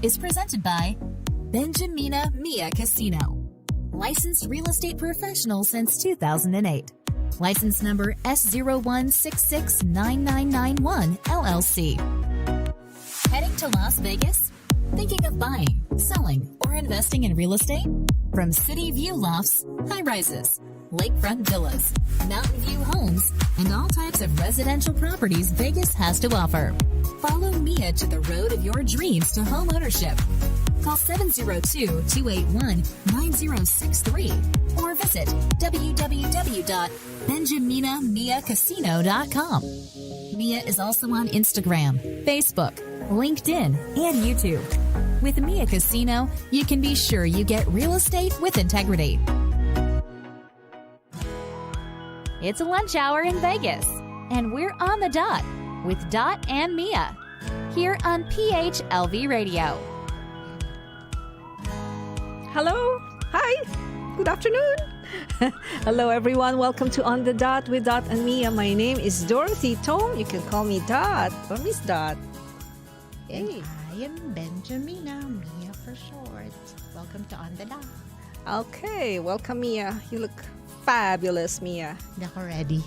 is presented by Benjamina Mia Casino. Licensed real estate professional since 2008. License number S01669991 LLC. Heading to Las Vegas? Thinking of buying, selling, or investing in real estate? From city view lofts, high-rises, lakefront villas, mountain view homes, and all types of residential properties Vegas has to offer. Follow Mia to the road of your dreams to home ownership. Call 702-281-9063 or visit www.benjaminamiacasino.com. Mia is also on Instagram, Facebook, LinkedIn, and YouTube. With Mia Casino, you can be sure you get real estate with integrity. It's a lunch hour in Vegas, and we're on the dot with Dot and Mia here on PHLV Radio. Hello. Hi. Good afternoon. Hello, everyone. Welcome to On the Dot with Dot and Mia. My name is Dorothy Tom. You can call me Dot or Miss Dot. Hey. I am Benjamina, Mia for short. Welcome to On the Dot. Okay. Welcome, Mia. You look fabulous, Mia. Not ready.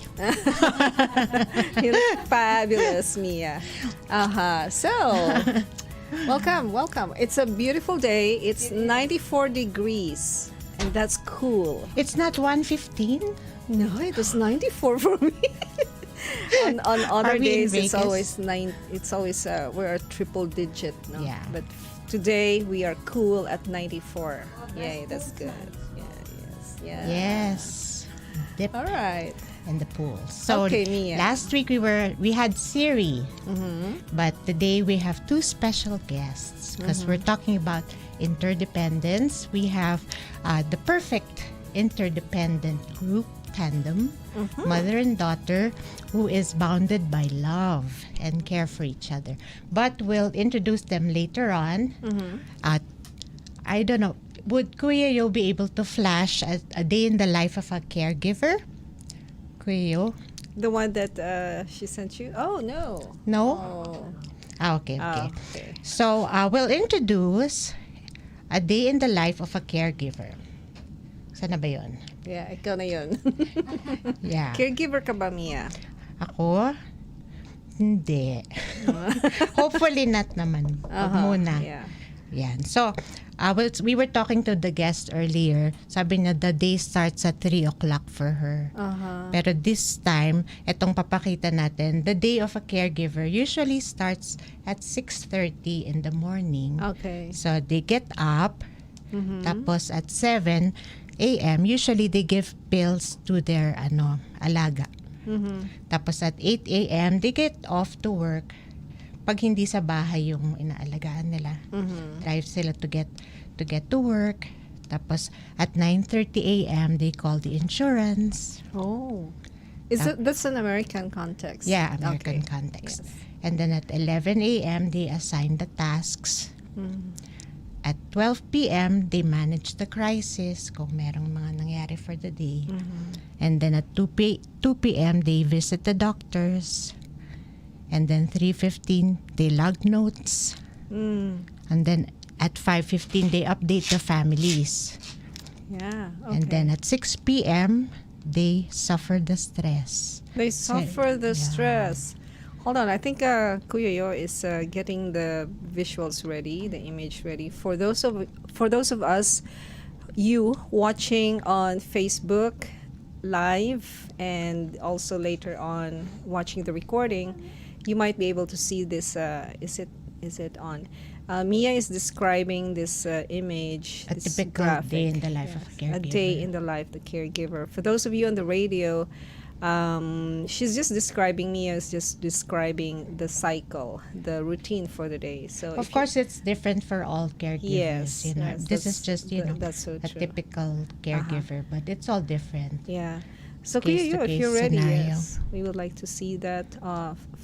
You look fabulous, Mia. So, welcome. It's a beautiful day. It's 94 degrees, and that's cool. It's not 1:15? No, it was 94 for me. on other days, it's always we're a triple digit. No? Yeah. But today we are cool at 94. Yay, that's good. Yeah. Yes. Dip All right. in the pool. So okay, Mia. Last week we had Siri, but today we have two special guests because we're talking about interdependence. We have the perfect interdependent group tandem, mother and daughter, who is bounded by love and care for each other. But we'll introduce them later on. I don't know. Would Kuya Yo be able to flash a day in the life of a caregiver? Kuya Yo? The one that she sent you? Oh, no. No? Oh. Okay. Okay. So, we'll introduce a day in the life of a caregiver. Sana ba yun? Yeah, ikaw na yun. Yeah. Caregiver ka ba, Mia? Ako? Hindi. Hopefully not naman. Huwag muna. Yeah. Yan. So, we were talking to the guest earlier. Sabi niya, the day starts at 3 o'clock for her. Pero this time, etong papakita natin, the day of a caregiver usually starts at 6:30 in the morning. Okay. So, they get up. Tapos at 7 a.m., usually they give pills to their alaga. Tapos at 8 a.m., they get off to work. Pag hindi sa bahay yung inaalagaan nila, drive sila to get to work. Tapos at 9:30 a.m. they call the insurance. Oh, that's an American context? Yeah, American context. Yes. And then at 11 a.m. they assign the tasks. At 12 p.m. they manage the crisis kung merong mga nangyari for the day. And then at 2 p.m. they visit the doctors. And then 3:15 they log notes. And then at 5:15 they update the families. Yeah. Okay. And then at 6 p.m. they suffer the stress. They suffer the stress. Hold on, I think Kuya Yo is getting the visuals ready, the image ready. For those of us, you watching on Facebook Live and also later on watching the recording, you might be able to see this. Is it on? Mia is describing this image. A this typical graphic. day in the life of a caregiver. A day in the life of the caregiver. For those of you on the radio, she's just describing, Mia is just describing the cycle, the routine for the day. So of course, it's different for all caregivers. Yes, yes, this is just that's so a true. typical caregiver, but it's all different. Yeah. So Kuya Yo, if Case-to-case you're ready, scenario. yes, we would like to see that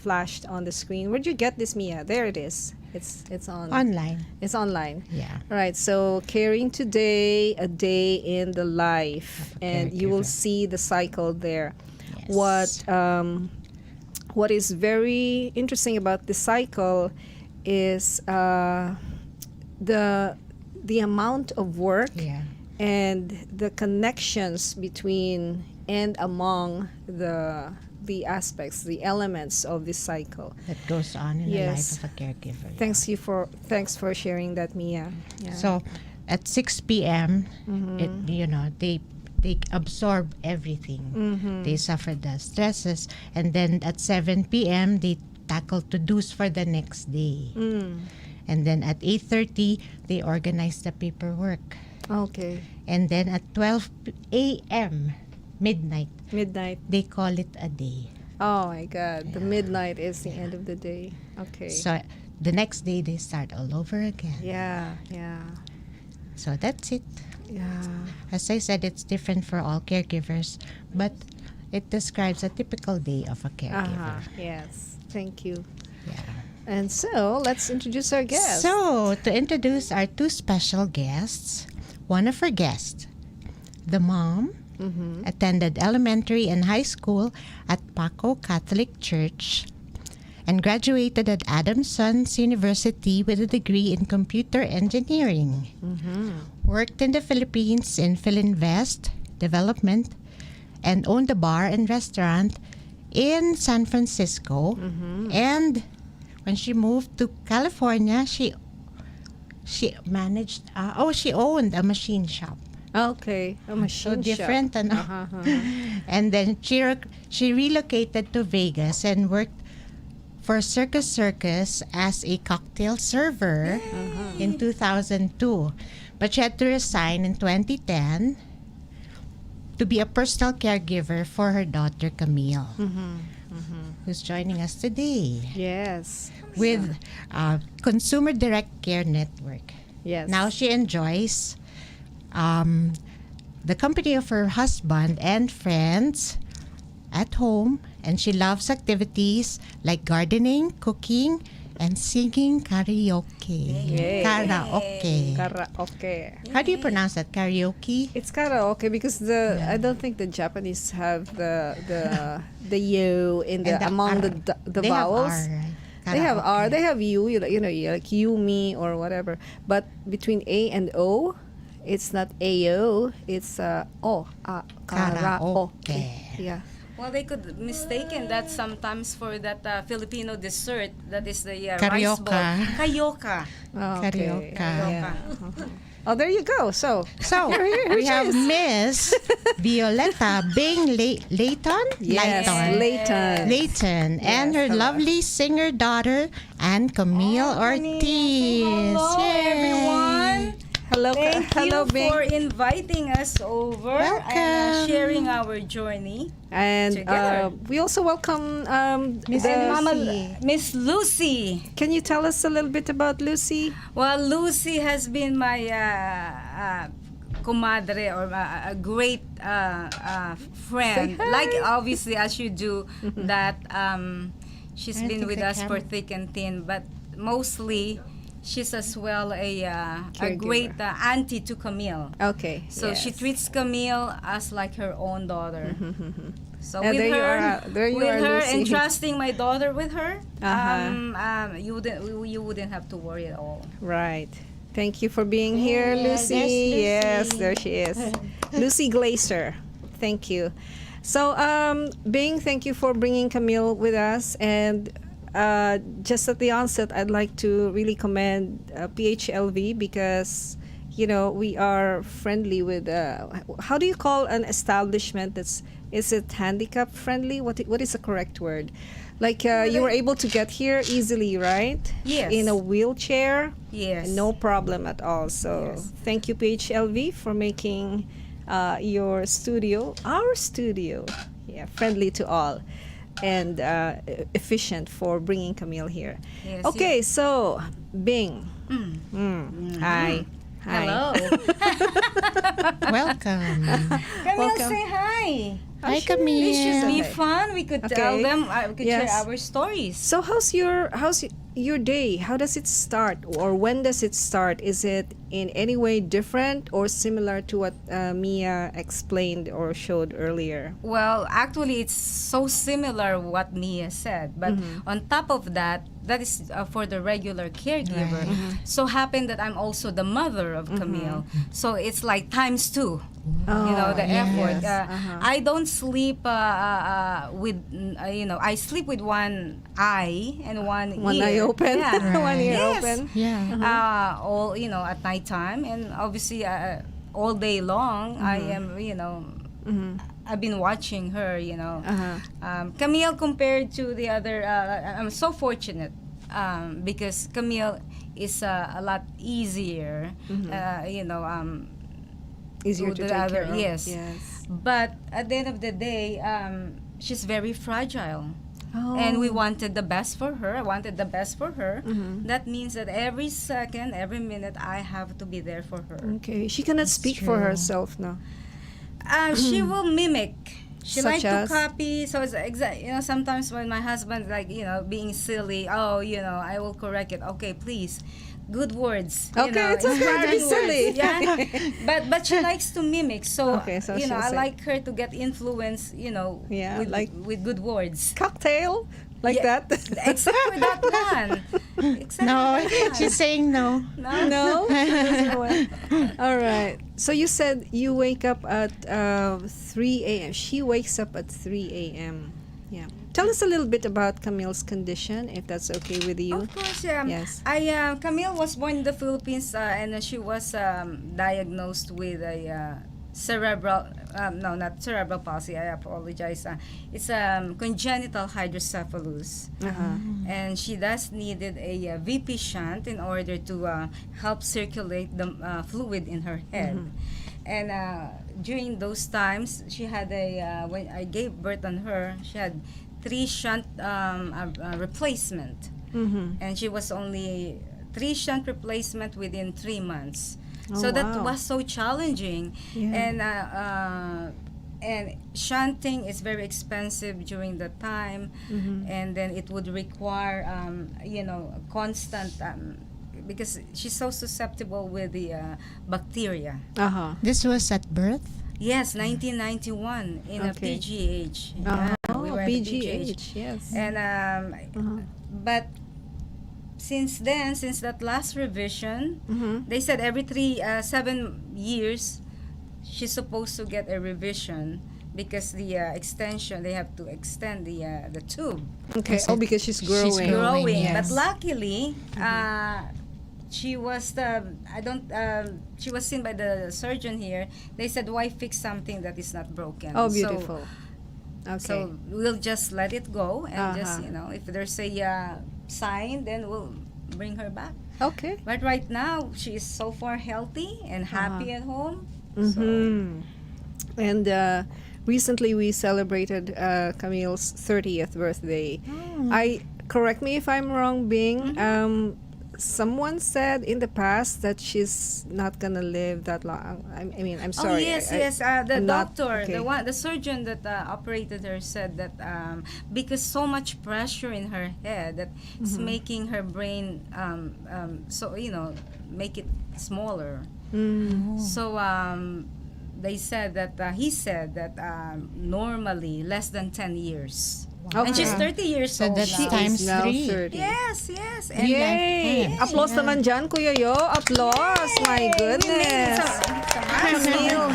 flashed on the screen. Where'd you get this, Mia? There it is. It's on Online. It's online. Yeah. All right. So caring today, a day in the life, Of a and you will caregiver. see the cycle there. Yes. What is very interesting about the cycle is the amount of work Yeah. and the connections between and among the aspects, the elements of this cycle. That goes on in the Yes. life of a caregiver. Thanks for sharing that, Mia. Yeah. So at 6 p.m., they absorb everything. They suffer the stresses, and then at 7 p.m. they tackle to-dos for the next day. And then at 8:30 they organize the paperwork. Okay. And then at 12 a.m. midnight they call it a day. Oh my God, the midnight is the end of the day. Okay. So the next day they start all over again. Yeah. So that's it. Yeah. As I said, it's different for all caregivers, but it describes a typical day of a caregiver. Yes. Thank you. Yeah. And so let's introduce our guest. So to introduce our two special guests, one of our guests, the mom, attended elementary and high school at Paco Catholic Church and graduated at Adamson's University with a degree in computer engineering. Worked in the Philippines in Philinvest Development and owned a bar and restaurant in San Francisco. And when she moved to California, she managed. She owned a machine shop. Okay, a machine So different, shop. ano? And then she relocated to Vegas and worked for Circus as a cocktail server in 2002. But she had to resign in 2010 to be a personal caregiver for her daughter Camille, who's joining us today Yes. with Consumer Direct Care Network. Yes. Now she enjoys the company of her husband and friends at home, and she loves activities like gardening, cooking, and singing karaoke. Yay. Karaoke. Karaoke. How do you pronounce that? Karaoke? It's karaoke because I don't think the Japanese have the you in the And the among R. the They have vowels. R, right? They have R. Karaoke. They have you. Like you, me, or whatever. But between A and O, it's not AO. It's O. Karaoke. Yeah. Well, they could mistaken that sometimes for that Filipino dessert that is the rice Carioca. ball. Carioca. Okay. Carioca. Yeah. Oh, there you go. So here We she have is. Miss Violeta Bing Layton. Yes, Layton. Layton. And her hello. lovely singer daughter, and Camille Ortiz. Hello, Yay. everyone. Hello, Thank hello, you Bing. for inviting us over and Welcome. sharing our journey. And Together. we also welcome Miss the- Lucy. Miss Lucy. Can you tell us a little bit about Lucy? Well, Lucy has been my comadre or a great friend. Say hi. Like obviously as you do that she's I been think with the us for camera- thick and thin, but mostly she's as well a Caregiver. great auntie to Camille. Okay. So she yes. treats Camille as like her own daughter. So And with there you her, are, there you with are, her Lucy. entrusting my daughter with her, Uh-huh. you wouldn't have to worry at all. Right. Thank you for being here, Yes, Lucy. there's Lucy. Yes, there she is. Lucy Glaser. Thank you. So, Bing, thank you for bringing Camille with us. And just at the onset, I'd like to really commend PHLV because, we are friendly with, how do you call an establishment is it handicap friendly? What is the correct word? Like you were able to get here easily, right? Yes. In a wheelchair? Yes. No problem at all. So Yes. thank you, PHLV, for making our studio, friendly to all and efficient for bringing Camille here. Yes, Okay, so Bing. Hi. Hi. Hello. Welcome. Camille, Welcome. say hi. Hi, This should be Camille. fun. We could Okay. tell them. We could Yes. share our stories. So how's your day? How does it start, or when does it start? Is it in any way different or similar to what Mia explained or showed earlier? Well, actually, it's so similar what Mia said. But on top of that, that is for the regular caregiver. So happened that I'm also the mother of Camille. So it's like times two. The effort. I don't sleep I sleep with one eye and one ear. eye open, Yeah. one ear Yes. open. Yeah. All at nighttime, and obviously all day long I am I've been watching her. Camille, compared to the other, I'm so fortunate because Camille is a lot easier. Easier to the take other, care of. yes. Yes. But at the end of the day, she's very fragile. Oh. And we wanted the best for her. I wanted the best for her. That means that every second, every minute, I have to be there for her. Okay. She cannot speak for true. herself now. She will mimic. She Such likes to as? copy. So it's sometimes when my husband being silly, I will correct it. Okay, please. Good words. Okay, it's okay to be inspiring silly. words, yeah. but she likes to mimic. So, Okay, so she'll I say- like her to get influence. Yeah, with good words. Cocktail? Like Yeah. that? Except for that one. Except No, for that one. she's saying no. No? All right. So you said you wake up at 3 a.m. She wakes up at 3 a.m. Yeah. Tell us a little bit about Camille's condition, if that's okay with you. Of course, Yes. Camille was born in the Philippines, and she was diagnosed with a not cerebral palsy. I apologize. It's congenital hydrocephalus, and she thus needed a VP shunt in order to help circulate the fluid in her head. And during those times, she had when I gave birth on her, she had 3 shunt replacement, and she was only 3 shunt replacement within 3 months. Oh, So that wow. was so challenging, Yeah. and shunting is very expensive during the time, and then it would require constant because she's so susceptible with the bacteria. Uh-huh. This was at birth? Yes, 1991 in a Okay. PGH. Oh, we were at the PGH, yes. And but since then, since that last revision, they said every 7 years she's supposed to get a revision because the extension, they have to extend the tube. Okay. Oh, because she's growing. She's growing. Growing, yes. but luckily she was she was seen by the surgeon here. They said, why fix something that is not broken? Oh, So- beautiful. Okay. So we'll just let it go, and just Uh-huh. if there's a sign, then we'll bring her back. Okay. But right now, she is so far healthy and happy at home. Mhm. And recently we celebrated Camille's 30th birthday. Correct me if I'm wrong, Bing. Someone said in the past that she's not gonna live that long. I mean, I'm sorry. Oh yes, I- yes. The I'm not- doctor, okay. the surgeon that operated her said that because so much pressure in her head that it's making her brain so make it smaller. So they said that he said that normally less than 10 years. And she's 30 years So old that's now. times now 3. 30. Yes, yes. And Yay! Yes. Applause naman dyan, Kuya Yo. Applause. My goodness. Camille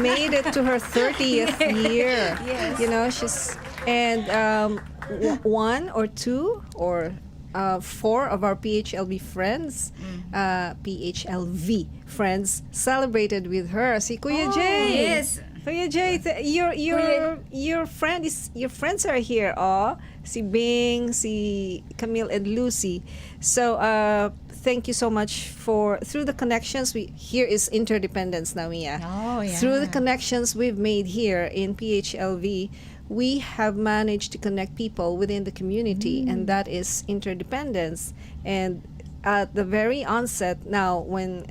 made it to her 30th year. Yes. She's and one or two or 4 of our PHLV friends, PHLV friends celebrated with her. Si Kuya Jay. yes. Kuya Jay, your friends are here. Oh, si Bing, si Camille, and Lucy. So thank you so much through the connections. Here is Interdependence now, Mia. Oh, yeah. Through the connections we've made here in PHLV, we have managed to connect people within the community, and that is Interdependence. And at the very onset, now when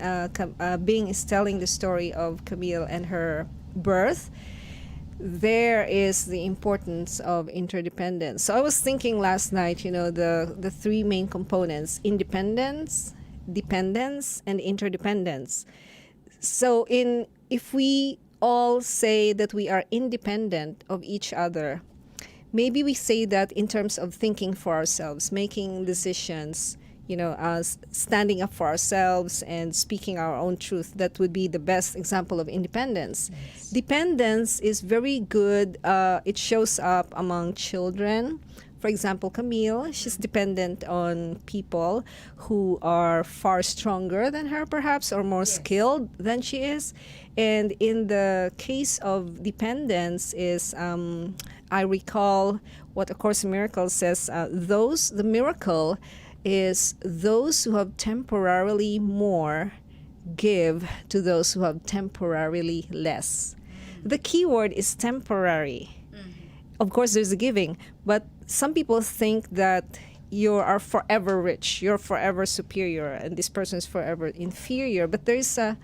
Bing is telling the story of Camille and her birth, there is the importance of interdependence. So I was thinking last night, the 3 main components: independence, dependence, and interdependence. So if we all say that we are independent of each other, maybe we say that in terms of thinking for ourselves, making decisions, standing up for ourselves and speaking our own truth. That would be the best example of independence. Yes. Dependence is very good. It shows up among children. For example, Camille, she's dependent on people who are far stronger than her, perhaps, or more skilled than she is. And in the case of dependence is, I recall what A Course in Miracles says, the miracle is those who have temporarily more give to those who have temporarily less. The key word is temporary. Of course, there's a giving, but some people think that you are forever rich, you're forever superior, and this person is forever inferior. But the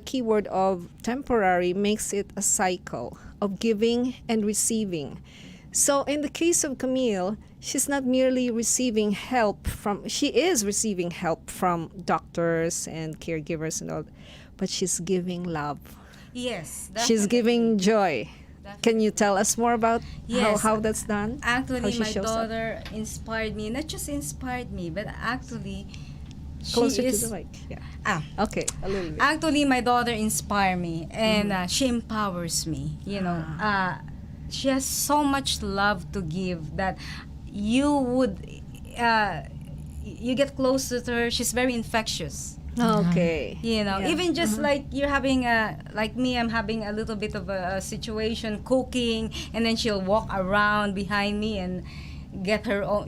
key word of temporary makes it a cycle of giving and receiving. So in the case of Camille, she's not merely receiving help she is receiving help from doctors and caregivers and all, but she's giving love. Yes. She's giving joy. Can you tell us more about how that's done? Actually, my daughter inspired me. Not just inspired me, but actually, Closer she is... to the mic. Yeah. Okay, a little bit. Actually, my daughter inspired me, and she empowers me. She has so much love to give that you get closer to her. She's very infectious. Okay. Even just like you're having like me, I'm having a little bit of a situation cooking, and then she'll walk around behind me and get her own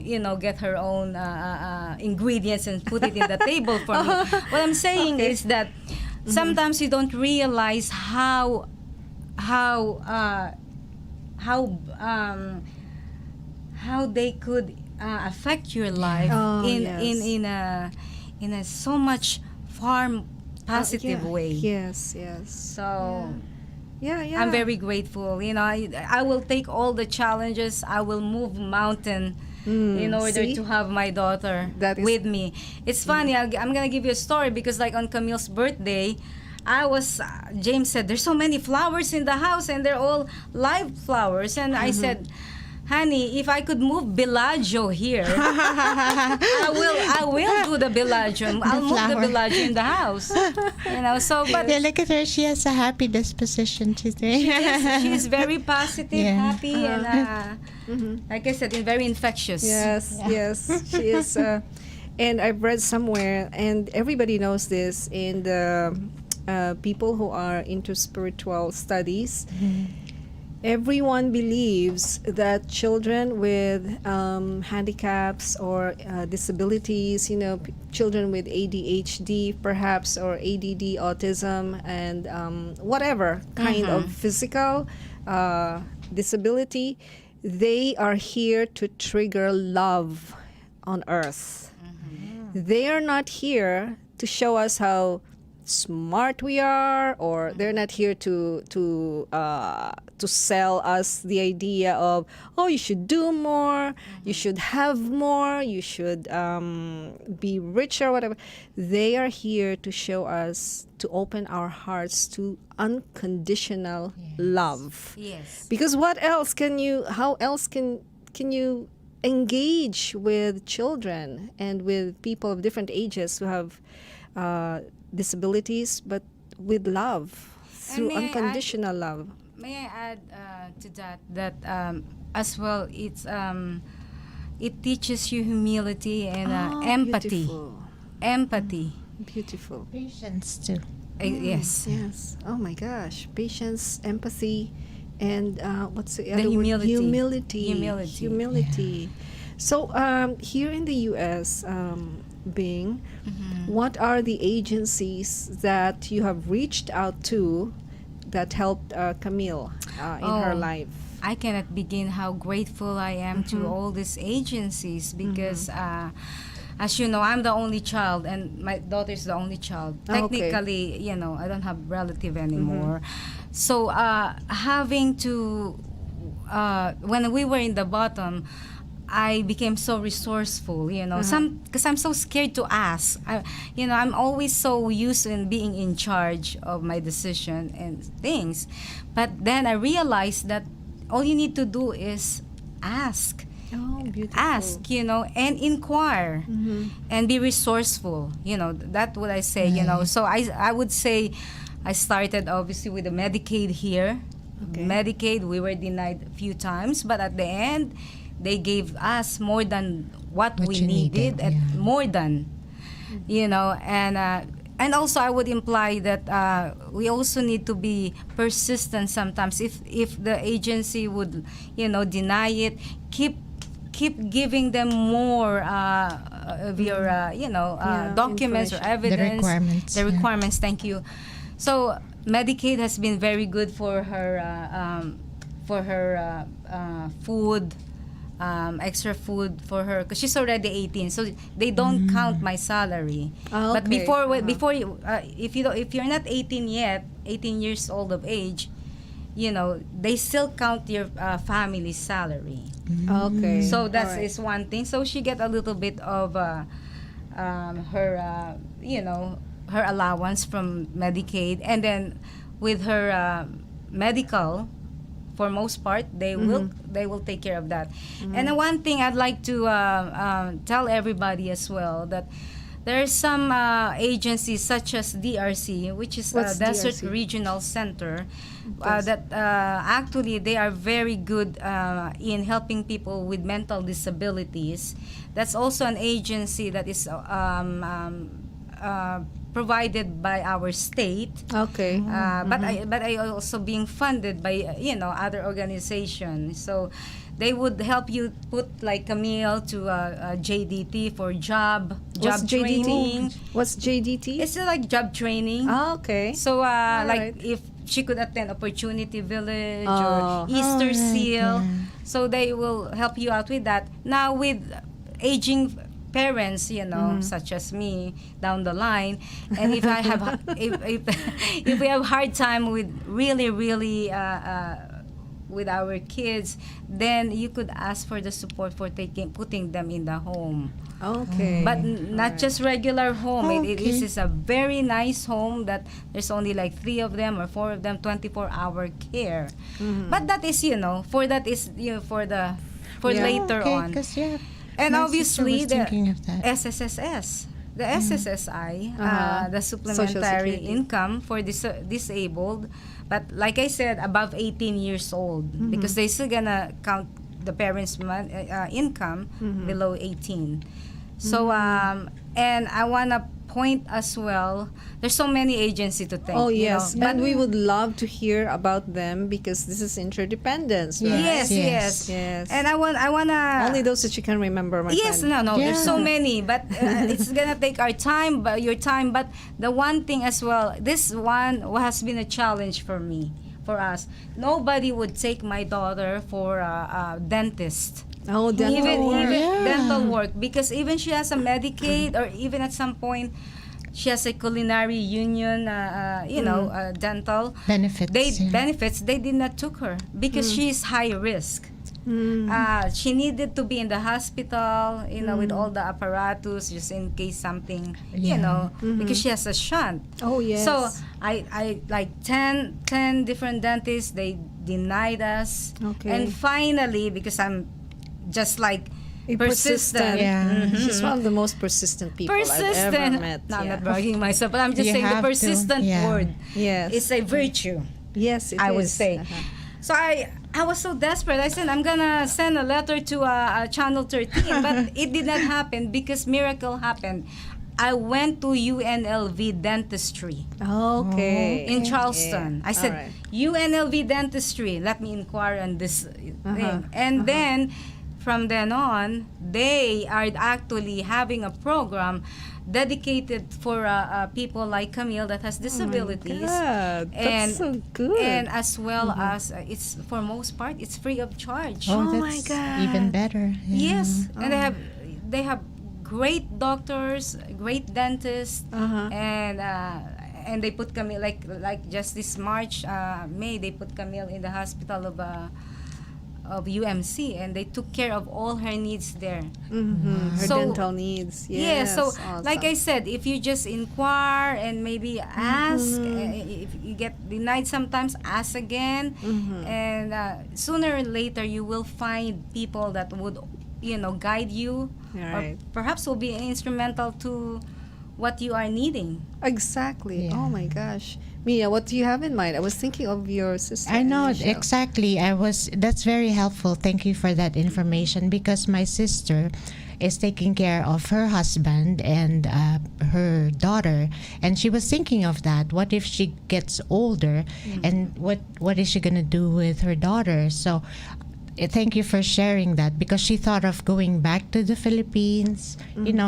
ingredients and put it in the table for me. What I'm saying is that sometimes you don't realize how they could affect your life in a so much far positive way. Yes. So yeah. I'm very grateful. I will take all the challenges. I will move mountain in order to have my daughter with me. It's funny. I'm gonna give you a story because like on Camille's birthday, James said there's so many flowers in the house and they're all live flowers, and I said, honey, if I could move Bellagio here, I will do the Bellagio. I'll move the Bellagio in the house. But yeah, look at her. She has a happy disposition today. She's very positive, happy, and like I said, very infectious. Yes, she is. And I've read somewhere, and everybody knows this, in the people who are into spiritual studies. Everyone believes that children with handicaps or disabilities, children with ADHD perhaps, or ADD, autism, and whatever kind of physical disability, they are here to trigger love on earth. They are not here to show us how smart we are, or they're not here to sell us the idea of, you should do more, you should have more, you should be rich or whatever. They are here to show us, to open our hearts to unconditional love. Yes. Because how else can you engage with children and with people of different ages who have disabilities, but with love, through unconditional love. May I add to that as well, it teaches you humility and empathy. Beautiful. Empathy. Beautiful. Patience too. Yes. Yes. Oh my gosh. Patience, empathy, and what's the other humility. word? Humility. Humility. So here in the U.S., Bing, what are the agencies that you have reached out to that helped Camille in her life? I cannot begin how grateful I am to all these agencies because as you know, I'm the only child and my daughter is the only child. Technically, I don't have relative anymore. So having to, when we were in the bottom, I became so resourceful, because I'm so scared to ask. I'm always so used to being in charge of my decision and things. But then I realized that all you need to do is ask. Oh, beautiful. Ask, and inquire, and be resourceful. That's what I say. So I would say I started obviously with the Medicaid here. Okay. Medicaid, we were denied a few times, but at the end, they gave us more than what we you needed, and yeah. more than, and also I would imply that we also need to be persistent sometimes. If the agency would, deny it, keep giving them more of your, documents or evidence. The requirements. The requirements. Thank you. So Medicaid has been very good for her food, extra food for her, because she's already 18, so they don't count my salary. Ah, But okay. before you, if you're not 18 yet, 18 years old of age, they still count your family salary. Okay. So that Alright. is one thing. So she get a little bit of her, her allowance from Medicaid, and then with her medical, for most part, they will take care of that. And one thing I'd like to tell everybody as well, that there are some agencies such as DRC, which is What's Desert DRC? Regional Center, that actually they are very good in helping people with mental disabilities. That's also an agency that is provided by our state. Okay. But I also being funded by other organizations. So they would help you put like Camille to JDT for job What's training. JDT? What's JDT? It's like job training. Ah, okay. So Alright. like if she could attend Opportunity Village Oh. or Easter Alright, Seal, yeah. so they will help you out with that. Now with aging parents, such as me down the line, and if I have if we have hard time with really with our kids, then you could ask for the support for putting them in the home. Okay. But not just regular home. It Okay. is a very nice home that there's only like 3 of them or 4 of them, 24-hour care. But that is, for that is, for Yeah. later okay, on. 'cause, yeah, And my obviously sister was the thinking of that. SSSS, the SSSI, the Social supplementary Security. income for disabled, but like I said, above 18 years old, because they still gonna count the parents' income below 18. So and I wanna point as well, there's so many agencies to thank. Oh yes, but and we would love to hear about them because this is Interdependence, right? yes, Yes. yes, Yes. And I wanna Only those that you can remember, my yes, friend. no, there's so Yeah. many, but it's gonna take our time, but your time. But the one thing as well, this one has been a challenge for me, for us. Nobody would take my daughter for a dentist. Oh, dental even work. Yeah. dental work, because even she has a Medicaid, or even at some point she has a culinary union, dental Benefits. benefits. They did not took her because she's high risk. She needed to be in the hospital, with all the apparatus, just in case something, Yeah. because she has a shunt. Oh yes. So I like 10 different dentists, they denied us. Okay. And finally, because I'm just like persistent. Yeah. She's one of the most persistent people I've Persistent. ever met. No, I'm yeah. not bragging myself, but I'm just You saying the have to, persistent yeah. word Yes. is a virtue. Yes, it I would is. say. Uh-huh. So I was so desperate. I said I'm gonna send a letter to Channel 13, but it did not happen because miracle happened. I went to UNLV Dentistry Okay. in Charleston. Yeah. I said, Alright. UNLV Dentistry, let me inquire on this thing. And then from then on, they are actually having a program dedicated for people like Camille that has disabilities. God, that's and so good. And as well as it's, for most part, it's free of charge. Oh, Oh that's my God. even better. Yeah. Yes, and they have great doctors, great dentists, Uh-huh. and they put Camille like just this March, May, they put Camille in the hospital of UMC, and they took care of all her needs there. Her So- dental needs. Yeah, Yes, so awesome. like I said, if you just inquire and maybe ask, if you get denied sometimes, ask again, and sooner or later you will find people that would, guide you, Right. or perhaps will be instrumental to what you are needing. Exactly. Yeah. Oh my gosh. Mia, what do you have in mind? I was thinking of your sister. I know Michelle. exactly. That's very helpful. Thank you for that information, because my sister is taking care of her husband and her daughter, and she was thinking of that. What if she gets older, and what is she gonna do with her daughter? So. Thank you for sharing that, because she thought of going back to the Philippines.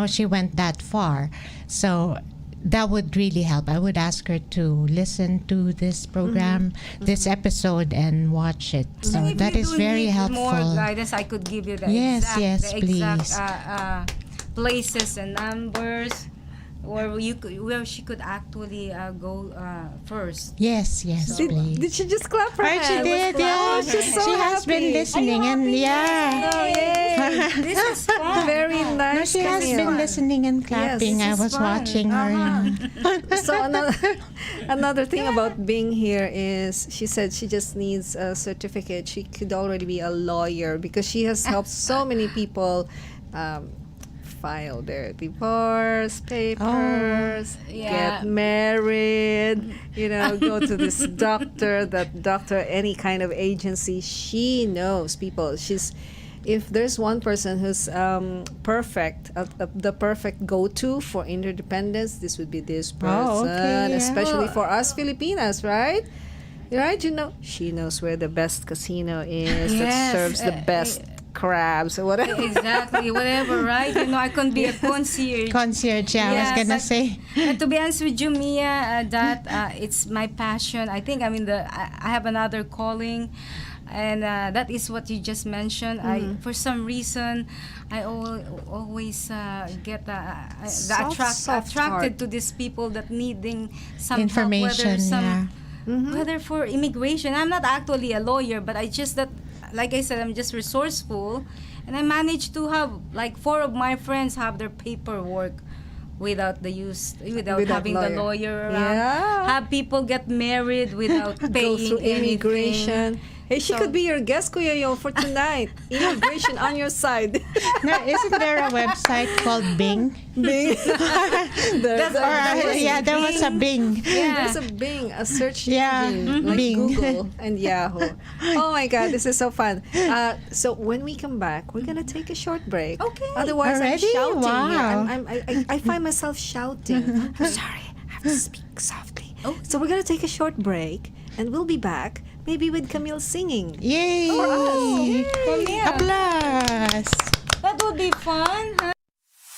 She went that far. So that would really help. I would ask her to listen to this program, this episode, and watch it. So And if that you is do very need helpful. more guidance, I could give you the Yes, exact, yes, please. places and numbers, or where she could actually go first. Yes, please. Did she just clap her Right, she hands? did. Oh, Yeah, she's so she has been happy. listening, and yeah. Oh, yay. This is fun. Very No, nice. she has Camille. been listening and clapping. I this is was fun. watching her. So another thing about being here is she said she just needs a certificate. She could already be a lawyer because she has helped so many people file their divorce papers, Yeah. get married, go to this doctor, that doctor, any kind of agency. She knows people. If there's one person who's perfect, the perfect go-to for interdependence, this would be this person, Oh, okay, yeah. especially for us Filipinas, right? Right, she knows where the best casino is that Yes, serves the best crabs or whatever. Exactly, whatever, right? I can be a concierge. Concierge, yeah, I was Yes, gonna say. And to be honest with you, Mia, that it's my passion. I think I have another calling, and that is what you just mentioned. For some reason, I always get Soft attracted heart. to these people that needing some Information, help, whether for immigration. I'm not actually a lawyer, but I just that. Like I said, I'm just resourceful, and I managed to have like 4 of my friends have their paperwork without having the lawyer around. Yeah. Have people get married without Go paying through immigration. Hey, she So- could be your guest, Kuya Yo, for tonight. Immigration on your side. No, isn't there a website called Bing? Bing. That's There was a Bing. There's a Bing, a search Yeah, engine like Bing. Google and Yahoo. Oh my God, this is so fun. So when we come back, we're gonna take a short break. Okay. Otherwise, Already? I'm shouting. Wow. Here. I find myself shouting. I'm sorry, I have to speak softly. So we're gonna take a short break, and we'll be back. Maybe with Camille singing. Yay! Applause! That would be fun, huh?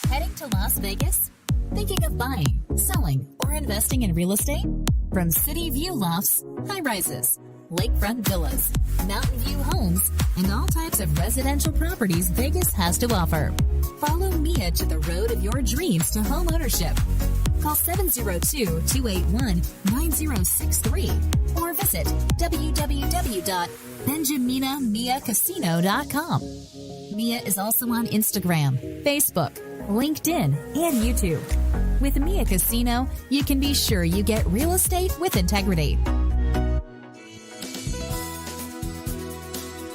Heading to Las Vegas? Thinking of buying, selling, or investing in real estate? From City View Lofts, high rises, lakefront villas, mountain view homes, and all types of residential properties Vegas has to offer. Follow Mia to the road of your dreams to home ownership. Call 702-281-9063 or visit www.benjaminamiacasino.com. Mia is also on Instagram, Facebook, LinkedIn, and YouTube. With Mia Casino, you can be sure you get real estate with integrity.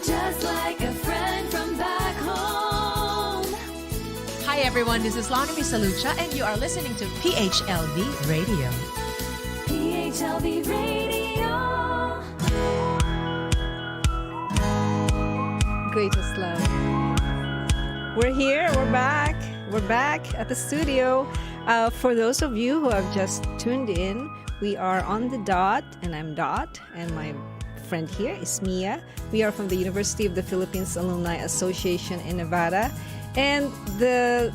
Just like a friend from back home. Hi everyone, this is Lana Misalucha and you are listening to PHLV Radio. PHLV Radio. Greatest love. We're here. We're back. We're back at the studio. For those of you who have just tuned in, we are on the Dot, and I'm Dot, and my friend here is Mia. We are from the University of the Philippines Alumni Association in Nevada, and the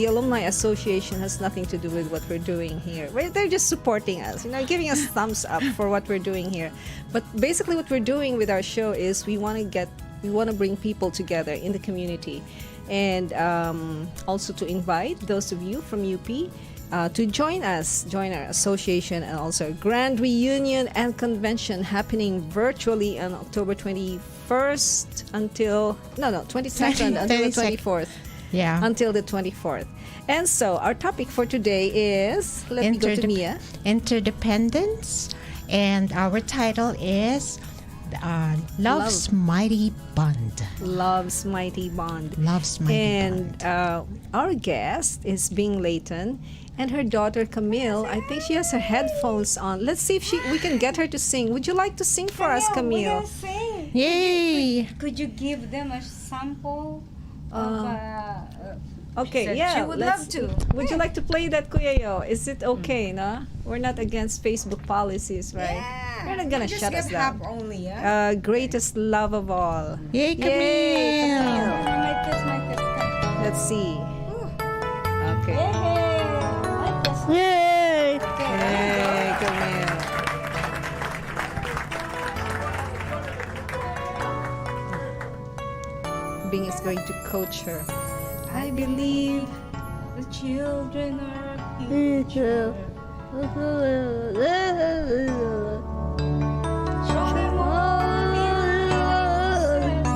Alumni Association has nothing to do with what we're doing here. They're just supporting us, giving us thumbs up for what we're doing here. But basically, what we're doing with our show is we want to bring people together in the community, and also to invite those of you from UP to join us, join our association, and also a grand reunion and convention happening virtually on October 21st until 22nd until the 24th. Yeah. Until the 24th. And so our topic for today is, let me go to Mia. Interdependence. And our title is Love's Mighty Bond. Love's Mighty Bond. Love's Mighty And Bond. our guest is being Layton, and her daughter Camille. I think she has her headphones on. Let's see if we can get her to sing. Would you like to sing for us, Camille? Sing. Yay! Could you give them a sample of Okay, said yeah. she would love to. Would you like to play that, Kuya Yo? Is it okay, no? We're not against Facebook policies, right? Yeah. We're not gonna Just shut us get half down. only, yeah? Greatest love of all. Yay, Camille! My kiss. Let's see. Okay. Yay! Hey, Camille. Bing is going to coach her. I believe. The children are future. Show them all the innocence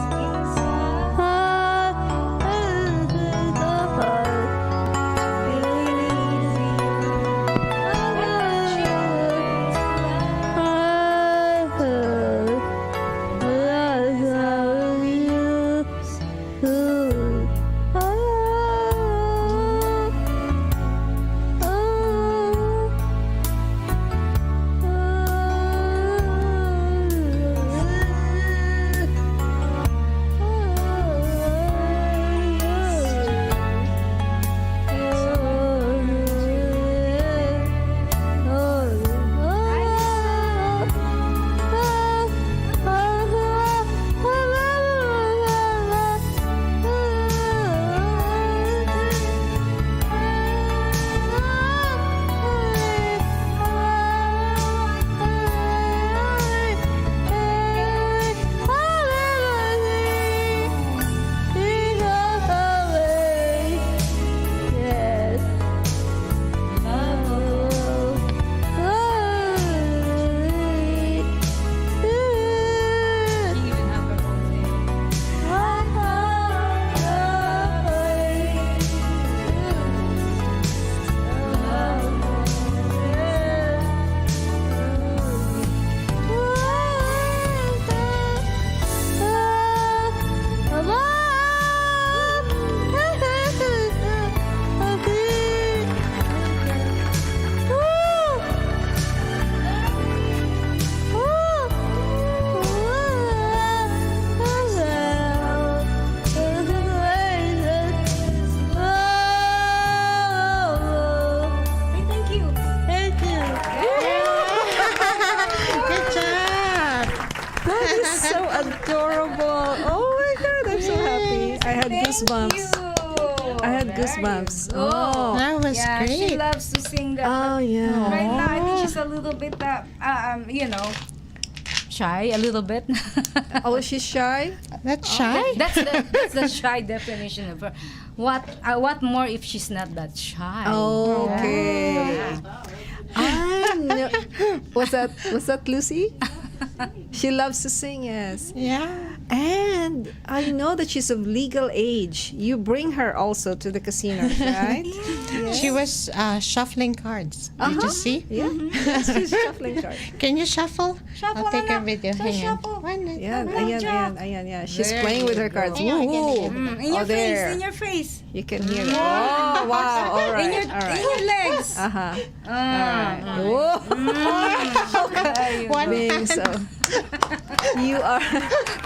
goosebumps. I had goosebumps. Oh. That was Yeah, she great. loves to sing that. Oh, yeah. Right now, I think she's a little bit, shy a little bit. Oh, she's shy? That's shy. That's the shy definition of her. What more if she's not that shy? Okay. Yeah. I know. Was that Lucy? She loves to sing, yes. Yeah. And I know that she's of legal age. You bring her also to the casinos, right? Yes. She was shuffling cards. Did you see? Yeah. She's shuffling cards. Can you shuffle? Shuffle I'll take na a video. So Hang on. shuffle. One, Yeah, one, ayan, yeah. She's There playing with you her cards. go. Ayan, Woohoo. ayan, In your there. face, in your face. You can hear it. Oh, wow. All right. In your legs. Uh-huh. Ah. Whoa. Okay. One Being so. You are.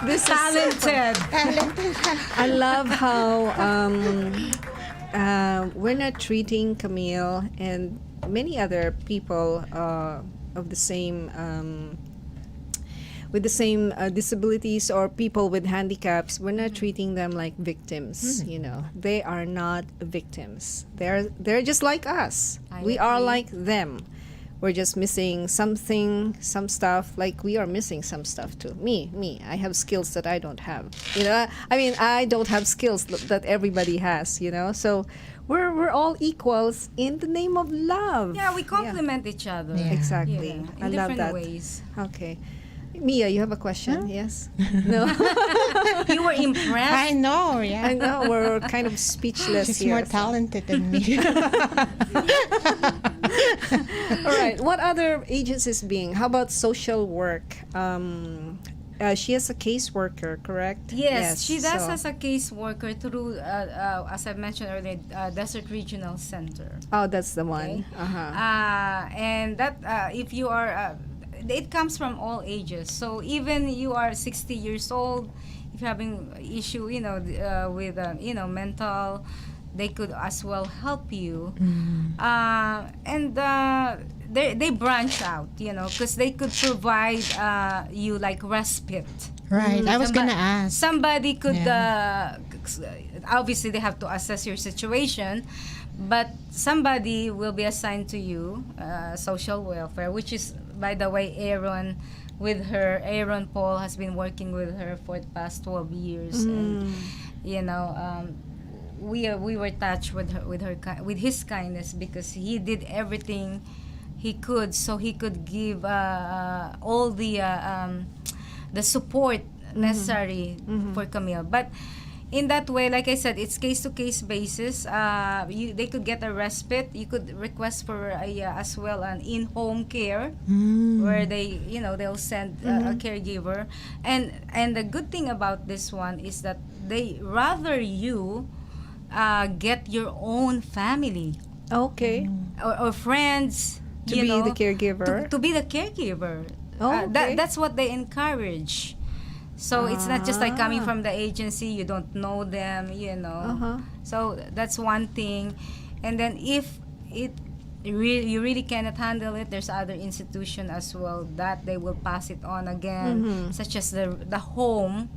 This is. Talented. I love how we're not treating Camille and many other people of the same with the same disabilities or people with handicaps. We're not treating them like victims. You know, they are not victims. They're just like us. I We are agree. like them. we're just missing something, some stuff. Like we are missing some stuff too. Me, I have skills that I don't have. You know, I mean, I don't have skills that everybody has. You know, so we're all equals in the name of love. Yeah, we complement each other. Yeah. Exactly. In I love different that. ways. Okay. Mia, you have a question? Yes? No? You were impressed. I know, yeah. I know, we're kind of speechless She's here. more talented than me. All right. What other agencies being? How about social work? She is a caseworker, correct? Yes, she does so- as a caseworker through, as I mentioned earlier, Desert Regional Center. Oh, that's the one. Okay. Uh-huh. And that if you are, it comes from all ages. So even you are 60 years old, if you're having issue, with mental, they could as well help you. And they branch out, because they could provide you like respite. Right. I was going to ask. Somebody could, obviously they have to assess your situation, but somebody will be assigned to you, social welfare, which is, by the way, Aaron Paul has been working with her for the past 12 years. And, we were touched with his kindness, because he did everything he could so he could give all the support necessary for Camille. But in that way, like I said, it's case-to-case basis. They could get a respite. You could request for as well an in-home care, where they'll send a caregiver. And the good thing about this one is that they rather you get your own family Okay. or friends To be the caregiver. to be the caregiver. Oh, okay. That's what they encourage. So it's not just like coming from the agency, you don't know them, Uh-huh. So that's one thing. And then if you really cannot handle it, there's other institution as well that they will pass it on again, such as the home,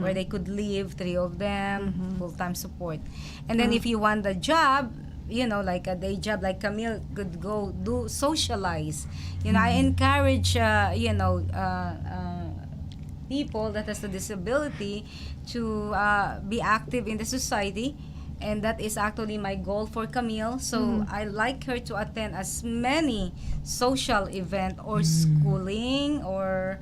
where they could live, 3 of them, full-time support. And then if you want the job, like a day job, like Camille could go do socialize. I encourage, people that has a disability to be active in the society, and that is actually my goal for Camille. So I like her to attend as many social event or schooling, or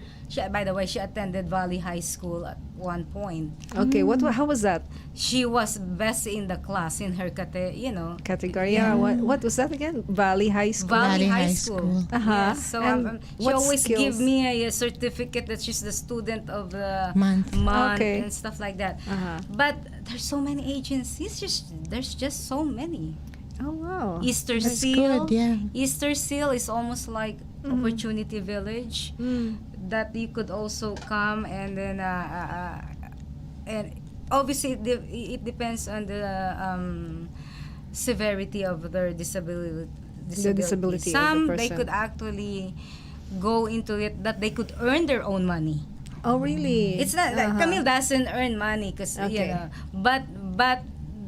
by the way, she attended Valley High School at one point. Okay. How was that She was best in the class in her category? Yeah. What was that again? Valley High School. Valley Valley High High School. Uh-huh. Yes. So And she what always skills? give me a certificate that she's the student of the Month. Okay. and stuff like that. Uh-huh. But there's so many agencies. There's just so many. Oh wow. Easter That's Seal. good, yeah. Easter Seal is almost like Opportunity Village, Mm. that you could also come, and then and obviously it depends on the severity of their disability. The disability of the Some they person. could actually go into it that they could earn their own money. Oh really? It's not like Uh-huh. Camille doesn't earn money, because Okay. but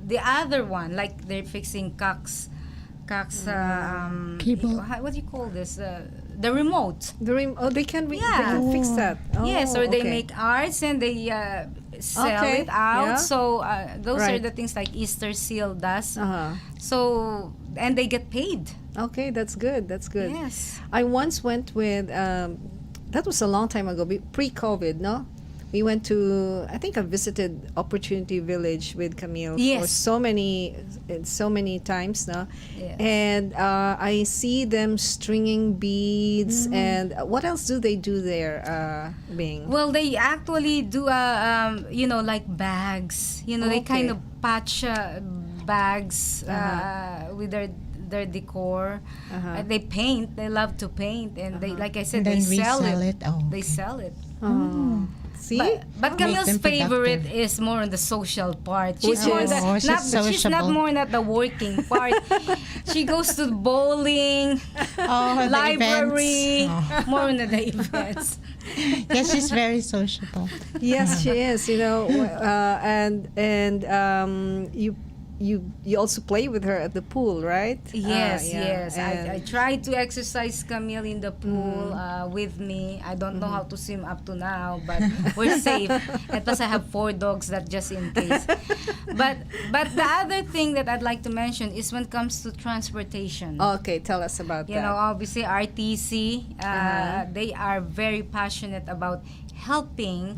the other one, like they're fixing Cox Cable. what do you call this, the remote. They can they Yeah. can fix that. Oh, Yes, or they okay. make arts and they sell Okay, it out. yeah. So those are Right. the things like Easter Seal does. Uh-huh. So, and they get paid. Okay, that's good. That's good. Yes. I once went with that was a long time ago, pre-COVID, no? We went to, I think I visited Opportunity Village with Camille for Yes. so many times, no? Yes. And I see them stringing beads, and what else do they do there, Bing? Well, they actually do, like bags. They kind Okay. of patch bags with their decor. They paint. They love to paint, and they, like I said, And they then sell resell it. it. Oh, They okay. sell it. Oh. See? But Make Camille's them productive. favorite is more on the social part. She's Which more is- she's she's not sociable. more not the working part. She goes to bowling, Oh, the library, events. Oh. more on the events. Yes, she's very sociable. Yes, she is. And you you also play with her at the pool, right? Yes, Yeah. yes. I And- tried to exercise Camille in the pool with me. I don't know how to swim up to now, but we're safe. And plus, I have 4 dogs that just in case. But the other thing that I'd like to mention is when it comes to transportation. Okay, tell us about You that. know, obviously RTC, they are very passionate about helping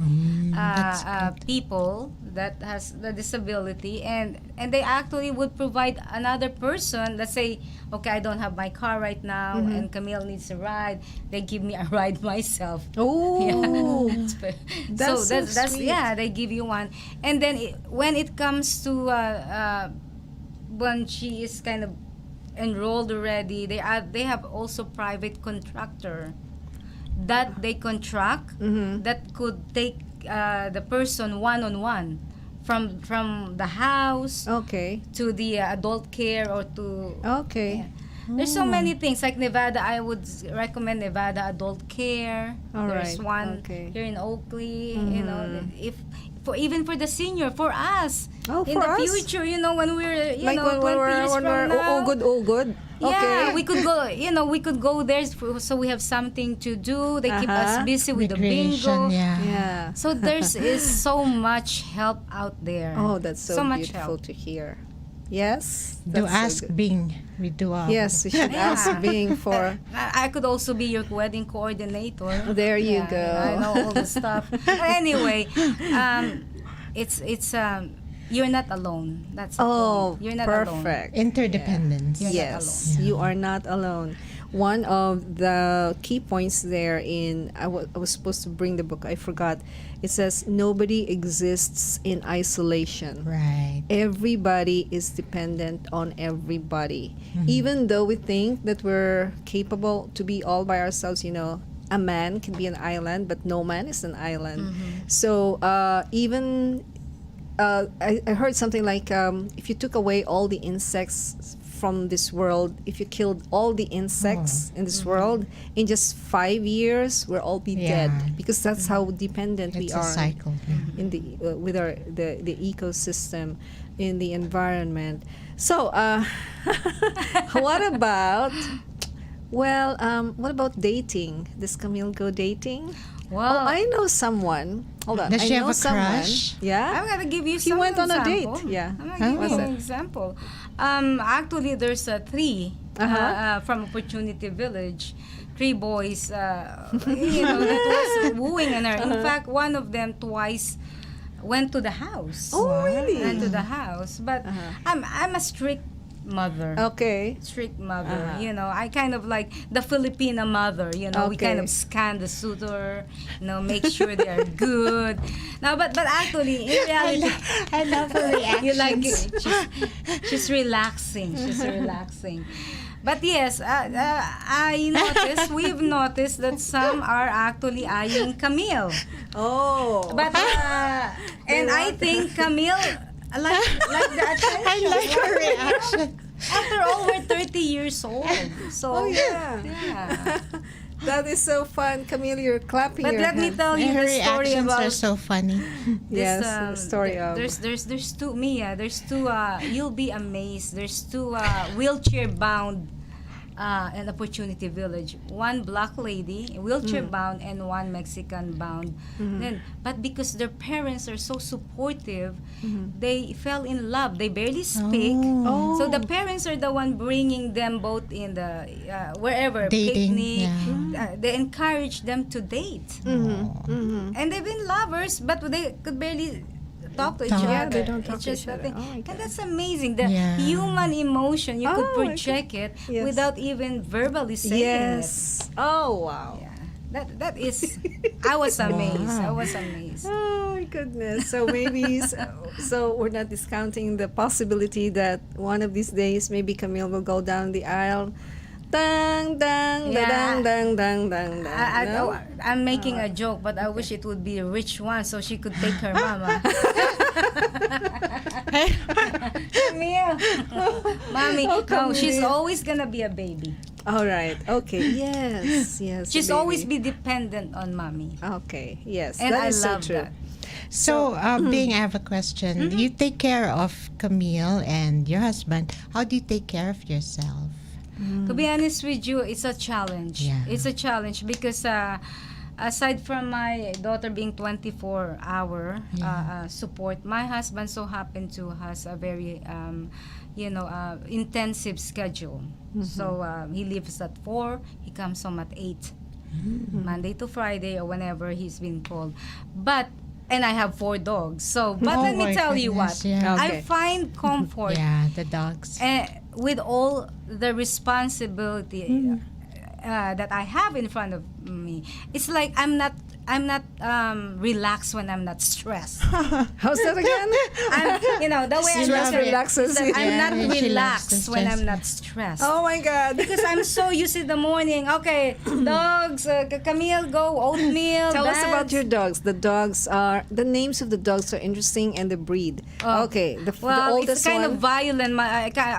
people that has the disability, and they actually would provide another person. Let's say, okay, I don't have my car right now, and Camille needs a ride. They give me a ride myself. Oh, That's so sweet. yeah, they give you one, and then when it comes to when she is kind of enrolled already, they have also private contractor that they contract that could take the person one-on-one from the house Okay. to the adult care or to Okay. there's so many things like Nevada. I would recommend Nevada Adult Care. All There's right, one okay. here in Oakley. You know, if even for the senior, for us Oh, in for the us? future, you know, when we're Like when 20 we're years when from we're now. all good. Yeah, Okay. we could go. You know, we could go there so we have something to do. They keep us busy with the bingo. Recreation, yeah. Yeah. So is so much help out there. Oh, that's so, much beautiful help. to hear. Yes. Do that's so ask good. Bing. We do Yes, we should ask Yeah. Bing for. I could also be your wedding coordinator. There you Yeah, go. I know all the stuff. But anyway, it's you're not alone. That's the Oh, point. You're not alone. perfect. Interdependence. You're not Yes, alone. you are not alone. One of the key points there in I was supposed to bring the book. I forgot. It says nobody exists in isolation. Right. Everybody is dependent on everybody. Even though we think that we're capable to be all by ourselves, you know, a man can be an island, but no man is an island. So even I heard something like if you took away all the insects from this world, if you killed all the insects in this world, in just 5 years, we'll all be Yeah. dead, because that's how dependent we It's a are cycle. in the with our the ecosystem, in the environment. So what about what about dating? Does Camille go dating? Well, I know someone. Hold on. Does I she know have a someone. crush? Yeah. I'm gonna give you He some went on a example. date, yeah. I'm Huh? gonna give What's you that? an example. Actually, there's 3 from Opportunity Village. 3 boys, you know, that was wooing her. In fact, one of them twice went to the house. Oh, really? Went to the house. But I'm a strict mother. Okay. Strict mother, you know. I kind of like the Filipina mother, you know. We kind Okay. of scan the suitor, you know, make sure they are good. Now, but actually, in reality, I love her reactions. you like it. She's relaxing. She's relaxing. But yes, we've noticed that some are actually eyeing Camille. Oh. But and I think Camille like the attention. I like her reaction. After all, we're 30 years old. So Oh, yeah. yeah. That is so fun. Camille, you're clapping But your let me hands. tell you Her the story reactions about are so funny. Yes, this, the story of. there's two Mia. There's two. You'll be amazed. There's two wheelchair bound. An Opportunity Village. One black lady, wheelchair bound, and one Mexican bound. Then, but because their parents are so supportive, they fell in love. They barely speak. Oh. So the parents are the one bringing them both in the wherever Dating, picnic. yeah. They encourage them to date, and they've been lovers, but they could barely talk to each Talk. other. Yeah, they don't talk It's to just each that other. thing. Oh my God. And that's amazing. The Yeah. human emotion, you could Oh, I project it Yes. without even verbally saying Yes. Oh, wow. it. Yeah. That is, I was amazed. I was amazed. Oh my goodness. So maybe so we're not discounting the possibility that one of these days maybe Camille will go down the aisle. Dang dang Yeah. dang dang dang dang dang. No? I'm making a joke, but I wish it would be a rich one so she could take her mama. Camille. Mommy, Oh, no, she's Camille. always gonna be a baby. All right. Okay. Yes. Yes. She's baby. always be dependent on mommy. Okay. Yes. And that I is so love true. that. So, Bing, I have a question. You take care of Camille and your husband. How do you take care of yourself? To be honest with you, it's a challenge. Yeah. It's a challenge because aside from my daughter being 24-hour support, my husband so happened to has a very intensive schedule. So he leaves at 4, he comes home at 8, Monday to Friday or whenever he's been called. And I have 4 dogs. So, but Oh let me my tell you goodness, what, yeah. I Okay. find comfort Yeah, the dogs. with all the responsibility that I have in front of me. It's like I'm not relaxed when I'm not stressed. How's that again? The way I'm Stress not relaxes it's like you. I'm Yeah, not she loves relaxed the when stress. I'm not stressed. Oh my God. Because I'm so used to the morning. Okay, dogs, Camille, go, oatmeal. Tell us about dance. your dogs. The names of the dogs are interesting and the breed. Oh. Okay, the Well, oldest it's kind one. of violent.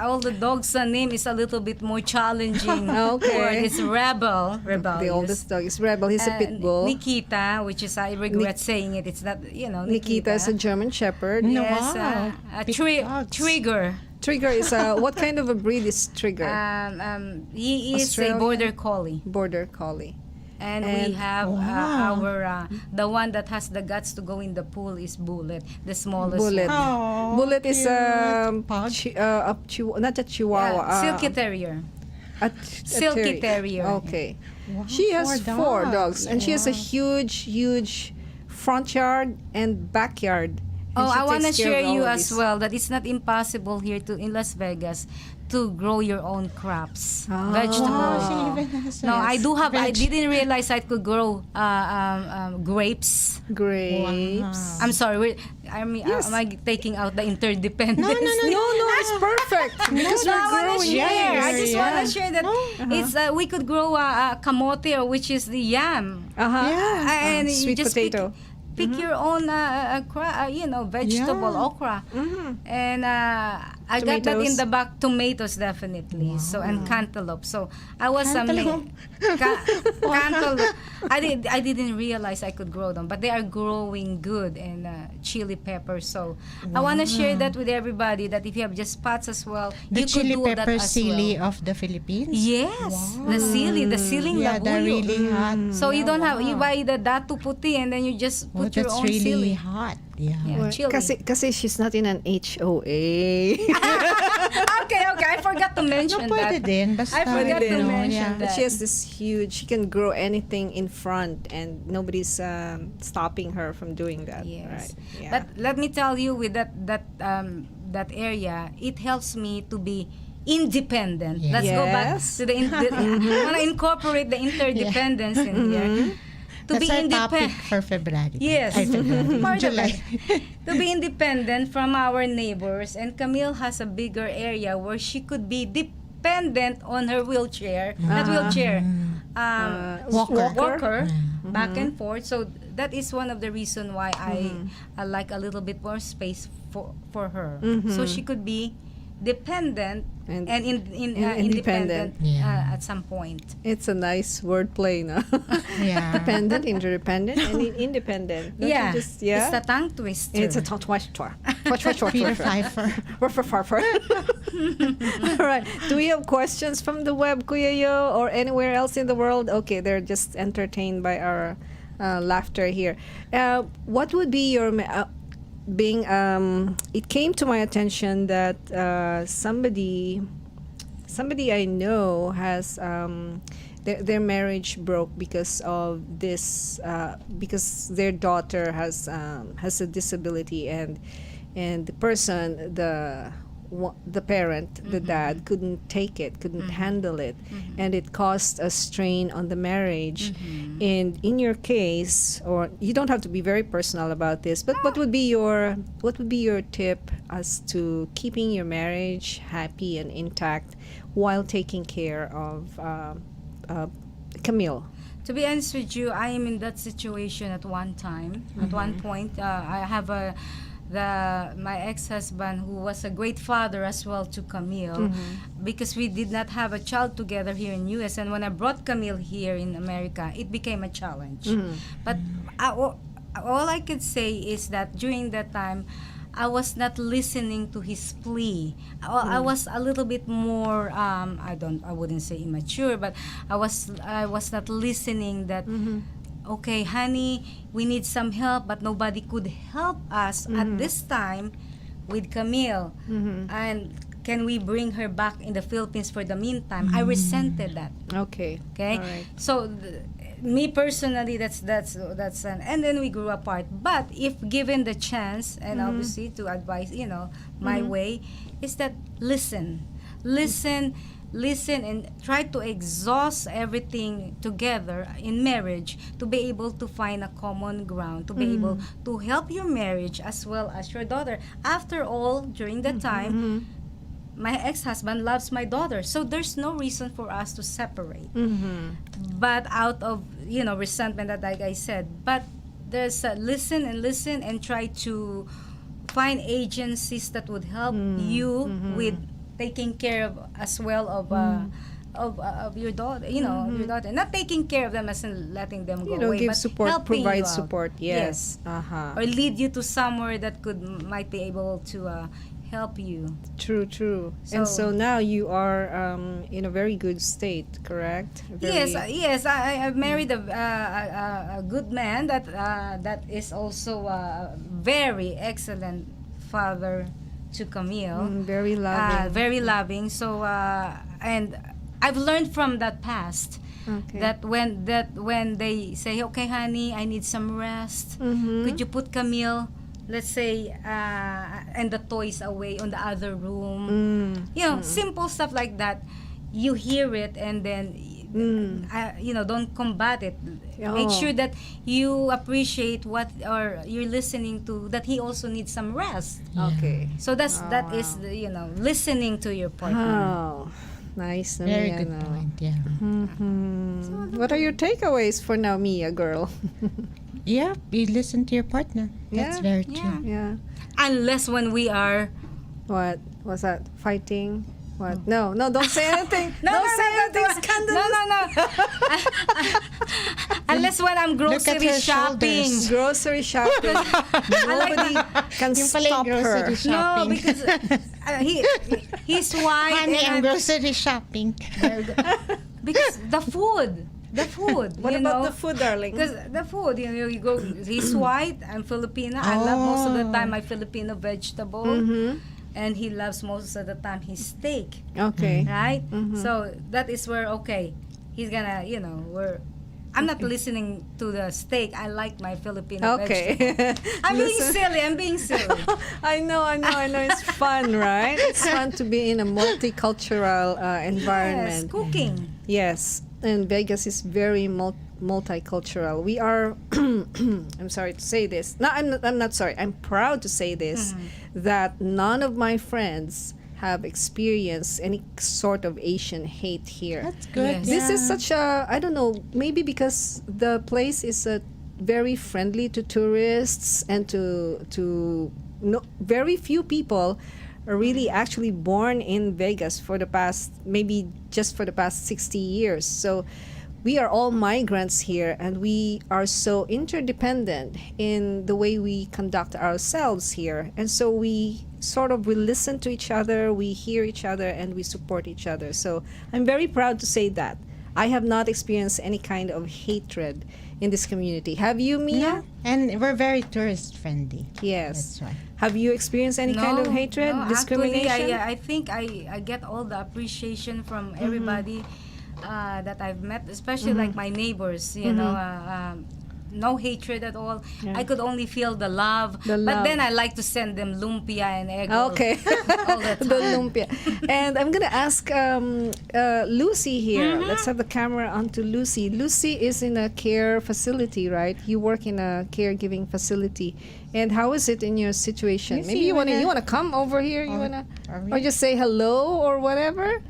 All the dogs' name is a little bit more challenging. Okay. Word. It's Rebel. The oldest dog is Rebel. He's a pit bull. Nikita, which is I regret saying it. It's not Nikita is a German Shepherd. No. Yes, Wow. Big dogs. Trigger. Trigger is what kind of a breed is Trigger? He is Australian? a border collie, Border Collie. and we And- have Wow. our the one that has the guts to go in the pool is Bullet, the smallest Bullet. one. Oh, Bullet is Pug? not a Chihuahua. Yeah, Silky Terrier. A Silky Terrier. Okay. Wow, She has 4 dogs, and she has a Wow. huge front yard and backyard. And Oh, she I want to takes care share of all you of as these. well that it's not impossible here in Las Vegas to grow your own crops, vegetables. Wow, she even has No, I do have. I veg. didn't realize I could grow grapes. Grapes. I'm sorry. Am I taking out the interdependence? No, it's perfect. Because No, we're I want to growing share. here. I just want to share that it's we could grow kamote, or which is the yam, Uh-huh. and you Sweet just potato. pick your own vegetable, Yeah. okra, and I got that in Tomatoes. the back. Tomatoes, definitely. So, and cantaloupe. So I was Cantaloupe. cantaloupe. I didn't realize I could grow them, but they are growing good, and chili pepper. So I want to share that with everybody, that if you have just spots as well, The you chili could do that pepper as sili well. of the Philippines? Yes, the ceiling Yeah, they're labuyo. really hot. So you don't have, you buy the datu puti, and then you just Oh, put your that's own really sili. hot. Yeah. Yeah, Well, chili. kasi she's not in an HOA. Okay, I forgot to mention No, pwede that. din. Basta, I forgot to you know, mention yeah. But that. she has this huge, she can grow anything in front, and nobody's stopping her from doing that. Yes. Right. Yeah. But let me tell you, with that area, it helps me to be independent. Yes. Let's go back Yes. to I want to incorporate the interdependence in here. To That's be our topic independent. for February. Yes. Ay, February. Part of July. To be independent from our neighbors, and Camille has a bigger area where she could be dependent on her wheelchair, not wheelchair, walker, back and forth. So that is one of the reason why I like a little bit more space for her, so she could be dependent And- and independent. independent Yeah. at some point. It's a nice wordplay, no? Yeah. Dependent, interdependent, and independent. Don't you Yeah, just, it's a tongue twister. It's a twice. Peter Pfeiffer. All right. Do we have questions from the web, Kuya Yo, or anywhere else in the world? Okay, they're just entertained by our laughter here. What would be your it came to my attention that somebody I know has their marriage broke because of this because their daughter has a disability, and the person, the parent, the dad, couldn't take it, couldn't handle it, and it caused a strain on the marriage. And in your case, or you don't have to be very personal about this, but what would be your tip as to keeping your marriage happy and intact while taking care of Camille? To be honest with you, I am in that situation at one time. At one point, I have my ex-husband, who was a great father as well to Camille, because we did not have a child together here in US. And when I brought Camille here in America, it became a challenge. But all I could say is that during that time, I was not listening to his plea. I was a little bit more I wouldn't say immature, but I was not listening that okay, honey, we need some help, but nobody could help us at this time with Camille. And can we bring her back in the Philippines for the meantime? I resented that. Okay. Okay, All right. so me personally, that's and then we grew apart. But if given the chance, and obviously to advise, my way is that listen, and try to exhaust everything together in marriage to be able to find a common ground, to be able to help your marriage as well as your daughter. After all, during the time, my ex-husband loves my daughter, so there's no reason for us to separate. But out of resentment, that like I said, but there's listen and try to find agencies that would help you with taking care of as well of your daughter, your daughter, not taking care of them as in letting them go away, give but support, helping provide you out. support. Yes. Uh-huh. Or lead you to somewhere that might be able to help you. True. And so now you are in a very good state, correct? Yes. I married a good man that is also a very excellent father to Camille. Very loving. Very loving. So and I've learned from that past. Okay. That when they say, okay, honey, I need some rest. Could you put Camille, let's say, and the toys away on the other room? Simple stuff like that. You hear it and then, don't combat it. Make sure that you appreciate what or you're listening to. That he also needs some rest. Okay. So that is the, listening to your partner. Oh, nice. Very Mia, good no? point. Yeah. What are your takeaways for now, Mia, girl? Yeah, you listen to your partner. That's Yeah. very true. Yeah. Unless when we are What was that? Fighting? What? No, don't say anything. No, don't no, say no, anything no, scandalous. unless when I'm Look at grocery her shopping. shoulders. Grocery shopping. Nobody can Yung pala stop yung her. grocery No, shopping. because he's white. Honey, I'm and grocery shopping. because the food. What about the food, darling? Because the food, you go. He's white. I'm Filipino. I love most of the time my Filipino vegetable, and he loves most of the time his steak. Okay. Right? So that is where he's gonna I'm not listening to the steak. I like my Filipino vegetable. Okay. I'm being silly. I know. It's fun, right? It's fun to be in a multicultural Yes, environment. cooking. Yes, and Vegas is very multicultural. We are. I'm sorry to say this. No, I'm not sorry. I'm proud to say this, that none of my friends have experienced any sort of Asian hate here. That's good. Yes. This is such a, I don't know, maybe because the place is very friendly to tourists and to no, very few people are really actually born in Vegas for the past, maybe just for the past 60 years. So we are all migrants here, and we are so interdependent in the way we conduct ourselves here. And so we listen to each other, we hear each other, and we support each other. So I'm very proud to say that I have not experienced any kind of hatred in this community. Have you, Mia? Yeah, and we're very tourist friendly. Yes. That's why. Have you experienced any kind of hatred, no, discrimination? Actually, I think I get all the appreciation from everybody that I've met, especially like my neighbors. No hatred at all. Yeah. I could only feel the love. The But love. then I like to send them lumpia and egg roll Okay. all the The time. lumpia. And I'm going to ask Lucy here. Let's have the camera onto Lucy. Lucy is in a care facility, right? You work in a caregiving facility. And how is it in your situation? Lucy, Maybe you want wanna- to come over here. You want to, are we- or just say hello or whatever.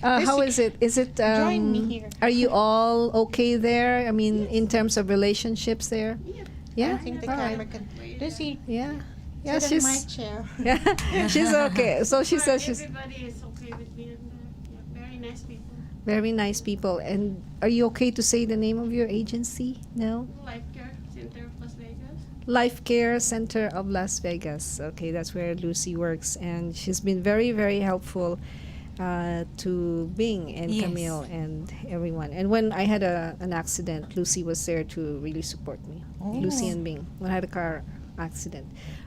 How is it? Is it? Join me here. Are you all okay there? I mean, in terms of relationships there. Yeah. I think the All right. camera can. Lucy, Yeah. Yeah. sit in my She's. chair. Yeah. She's okay. So she says she's. Everybody is okay with me, and very nice people. Very nice people. And are you okay to say the name of your agency? No? Life Care Center of Las Vegas. Life Care Center of Las Vegas. Okay, that's where Lucy works, and she's been very, very helpful to Bing and Yes. Camille and everyone. And when I had an accident, Lucy was there to really support me. Lucy and Bing, when I had a car accident.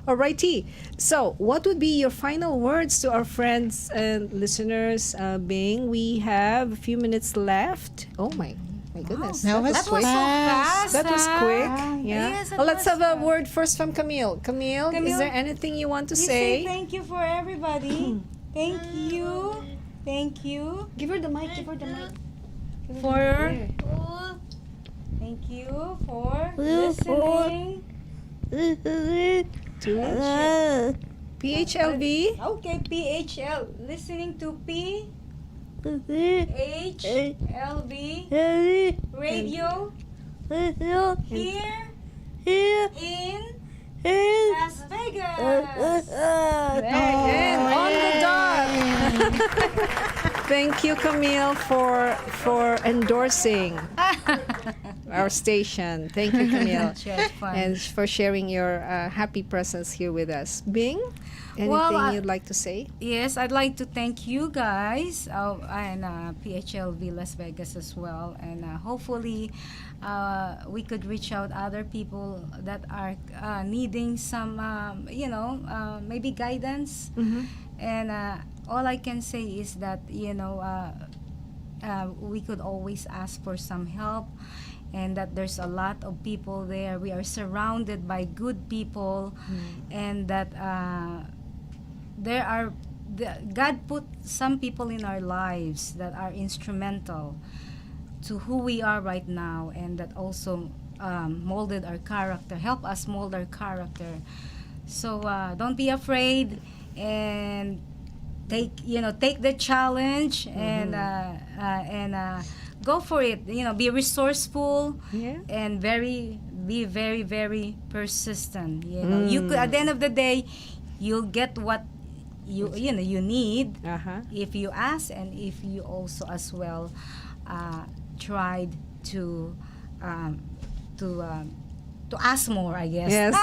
Alrighty. So, what would be your final words to our friends and listeners? Bing, we have a few minutes left. Oh my goodness. That was That was so fast. fast. That was quick. Yeah. Yes, it Well, let's was have a fast. word first from Camille. Camille, is Camille, there anything you want to You say? thank you for everybody. Thank you. Thank you Give her the mic. Give her the mic. for. Thank you for listening. To PHLV. Okay, PHL. Listening to PHLV radio here in Las Vegas. And on the dot. Thank you, Camille, for endorsing our station. Thank you, Camille. Just fun. And for sharing your happy presence here with us. Bing, anything Well, you'd like to say? Yes, I'd like to thank you guys and PHLV Las Vegas as well. And hopefully we could reach out other people that are needing some, maybe guidance. And all I can say is that, we could always ask for some help. And that there's a lot of people there. We are surrounded by good people, and that God put some people in our lives that are instrumental to who we are right now, and that also molded our character, help us mold our character. So don't be afraid, and take the challenge, and go for it. Be resourceful, Yeah. and be very, very persistent. You could, at the end of the day, you'll get what you need Uh-huh. if you ask, and if you also as well tried to ask more, I guess. Yes,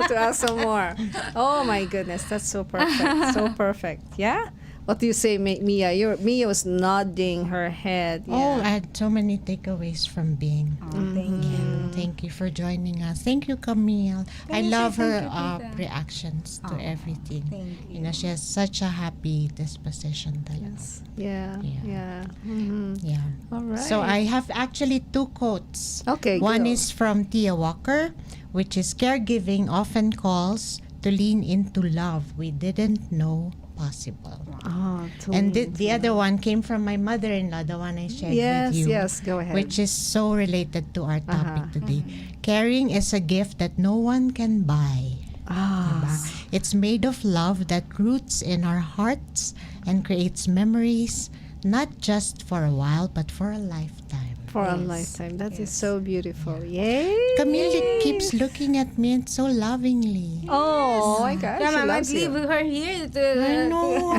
to ask some more. Oh my goodness, that's so perfect. So perfect. Yeah? What do you say, Mia? Mia was nodding her head. Oh, Yeah. I had so many takeaways from Bing. Thank you. Thank you for joining us. Thank you, Camille. I you, love thank her you, Tita. reactions to everything. Thank you. She has such a happy disposition. Talaga. Yeah. Yeah. Yeah. Mhm. Yeah. All right. So I have actually two quotes. Okay, One go. is from Tia Walker, which is caregiving often calls to lean into love we didn't know possible. Oh, And the other one came from my mother-in-law, the one I shared Yes, with you. yes, go ahead. Which is so related to our topic Uh-huh. today. Caring is a gift that no one can buy. Ah. Diba? It's made of love that roots in our hearts and creates memories, not just for a while, but for a lifetime. For a lifetime. That is so beautiful. Yay! Camille keeps looking at me and so lovingly. Oh my gosh, Yeah, she Ma'am, loves I'd leave you. her here. I know.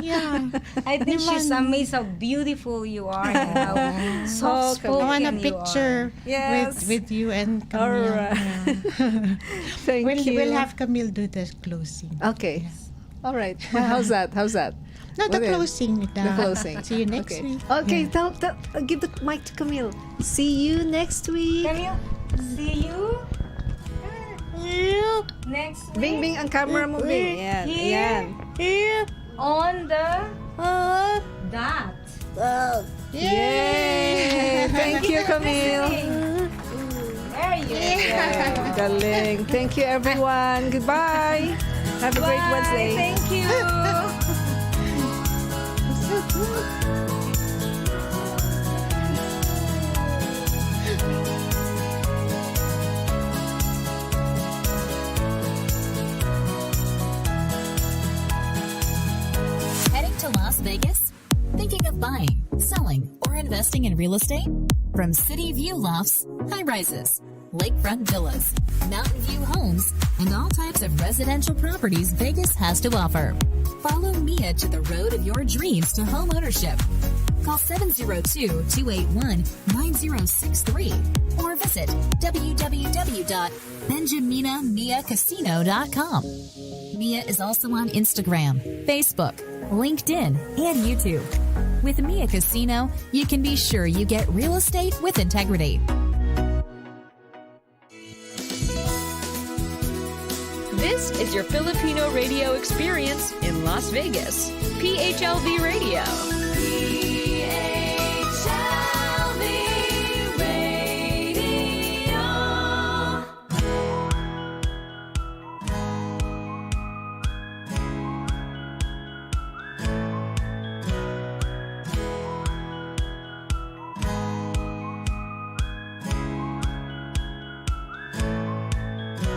Yeah. I think she's amazed how beautiful you are and how soft I spoken want a you picture Yes. with you and All Camille. right. Yeah. Thank you. We'll have Camille do the closing. Okay. All right. Well, how's that? How's that? No, the Okay. closing. The closing. See you next Okay. week. Okay, give the mic to Camille. See you next week. Camille, see you next week Bing, Bing, ang camera mo, Bing. Yan, Here. yan. on the dot. Yay! Thank you, Camille. There you go. Galing. Thank you, everyone. Goodbye. Have a great Bye. Wednesday. Thank you. Heading to Las Vegas? Thinking of buying, selling, or investing in real estate? From City View Lofts, high rises, lakefront villas, mountain view homes, and all types of residential properties Vegas has to offer. Follow Mia to the road of your dreams to home ownership. Call 702-281-9063 or visit www.benjaminamiacasino.com. Mia is also on Instagram, Facebook, LinkedIn, and YouTube. With Mia Casino, you can be sure you get real estate with integrity. This is your Filipino radio experience in Las Vegas. PHLV Radio.